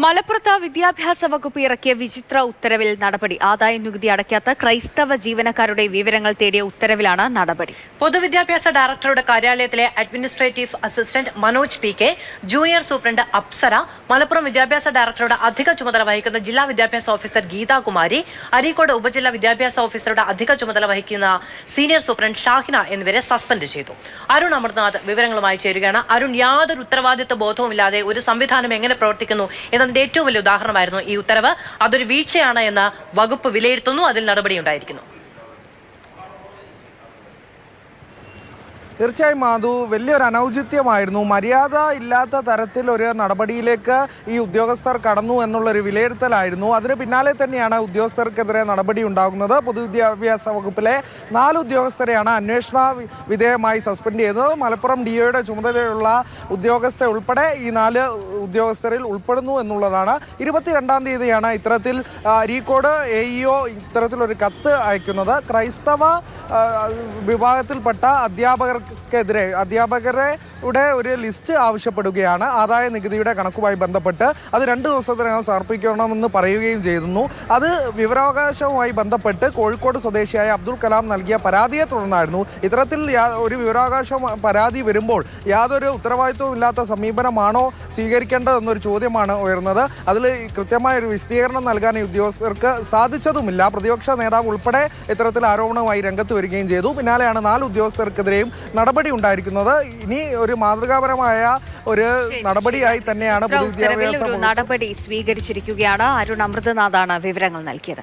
മലപ്പുറത്ത് വിദ്യാഭ്യാസ വകുപ്പ് ഇറക്കിയ വിചിത്ര ഉത്തരവിൽ നടപടി. ആദായ നികുതി അടയ്ക്കാത്ത ക്രൈസ്തവ ജീവനക്കാരുടെ വിവരങ്ങൾ തേടിയ ഉത്തരവിലാണ് നടപടി. പൊതുവിദ്യാഭ്യാസ ഡയറക്ടറുടെ കാര്യാലയത്തിലെ administrative assistant Manoj P K, junior superintendent Apsara, Malappuram വിദ്യാഭ്യാസ ഡയറക്ടറുടെ അധിക ചുമതല വഹിക്കുന്ന ജില്ലാ വിദ്യാഭ്യാസ ഓഫീസർ ഗീതാകുമാരി, അരീക്കോട് ഉപജില്ലാ വിദ്യാഭ്യാസ ഓഫീസറുടെ അധിക ചുമതല വഹിക്കുന്ന സീനിയർ സൂപ്രണ്ട് ഷാഹിന എന്നിവരെ സസ്പെൻഡ് ചെയ്തു. അരുൺ അമർനാഥ് വിവരങ്ങളുമായി ചേരുകയാണ്. അരുൺ, യാതൊരു ഉത്തരവാദിത്വ ബോധവുമില്ലാതെ ഒരു സംവിധാനം എങ്ങനെ പ്രവർത്തിക്കുന്നു എന്നതിന്റെ ഏറ്റവും വലിയ ഉദാഹരണമായിരുന്നു ഈ ഉത്തരവ്. അതൊരു വീഴ്ചയാണ് എന്ന് വകുപ്പ് വിലയിരുത്തുന്നു. അതിൽ നടപടിയുണ്ടായിരിക്കുന്നു. തീർച്ചയായും മാധു, വലിയൊരു അനൗചിത്യമായിരുന്നു. മര്യാദ ഇല്ലാത്ത തരത്തിൽ ഒരു നടപടിയിലേക്ക് ഈ ഉദ്യോഗസ്ഥർ കടന്നു എന്നുള്ളൊരു വിലയിരുത്തലായിരുന്നു. അതിന് പിന്നാലെ തന്നെയാണ് ഉദ്യോഗസ്ഥർക്കെതിരെ നടപടി ഉണ്ടാകുന്നത്. പൊതുവിദ്യാഭ്യാസ വകുപ്പിലെ 4 ഉദ്യോഗസ്ഥരെയാണ് അന്വേഷണ വിധേയമായി സസ്പെൻഡ് ചെയ്തത്. മലപ്പുറം DOയുടെ ചുമതലയുള്ള ഉദ്യോഗസ്ഥ ഉൾപ്പെടെ ഈ 4 ഉദ്യോഗസ്ഥരിൽ ഉൾപ്പെടുന്നു എന്നുള്ളതാണ്. 22-ാം തീയതിയാണ് ഇത്തരത്തിൽ അരീക്കോട് AEO ഇത്തരത്തിലൊരു കത്ത് അയക്കുന്നത്. ക്രൈസ്തവ വിഭാഗത്തിൽപ്പെട്ട അധ്യാപകരുടെ ഒരു ലിസ്റ്റ് ആവശ്യപ്പെടുകയാണ്. ആദായ നികുതിയുടെ കണക്കുമായി ബന്ധപ്പെട്ട് അത് 2 ദിവസത്തിനകം സമർപ്പിക്കണമെന്ന് പറയുകയും ചെയ്തിരുന്നു. അത് വിവരാവകാശവുമായി ബന്ധപ്പെട്ട് കോഴിക്കോട് സ്വദേശിയായ അബ്ദുൽ കലാം നൽകിയ പരാതിയെ തുടർന്നായിരുന്നു. ഇത്തരത്തിൽ ഒരു വിവരാവകാശ പരാതി വരുമ്പോൾ യാതൊരു ഉത്തരവാദിത്വവും ഇല്ലാത്ത സമീപനമാണോ സ്വീകരിക്കേണ്ടതെന്നൊരു ചോദ്യമാണ് ഉയർന്നത്. അതിൽ കൃത്യമായ ഒരു വിശദീകരണം നൽകാൻ ഈ ഉദ്യോഗസ്ഥർക്ക് സാധിച്ചതുമില്ല. പ്രതിപക്ഷ നേതാവ് ഉൾപ്പെടെ ഇത്തരത്തിൽ ആരോപണവുമായി രംഗത്ത് വരികയും ചെയ്തു. പിന്നാലെയാണ് 4 ഉദ്യോഗസ്ഥർക്കെതിരെയും നടപടി ഉണ്ടായിരിക്കുന്നത്. ഇനി ഒരു മാതൃകാപരമായ ഒരു നടപടിയായി തന്നെയാണ് പൊതുവിദ്യാഭ്യാസ നടപടി സ്വീകരിച്ചിരിക്കുകയാണ്. അരുൺ അമൃതനാഥാണ് വിവരങ്ങൾ നൽകിയത്.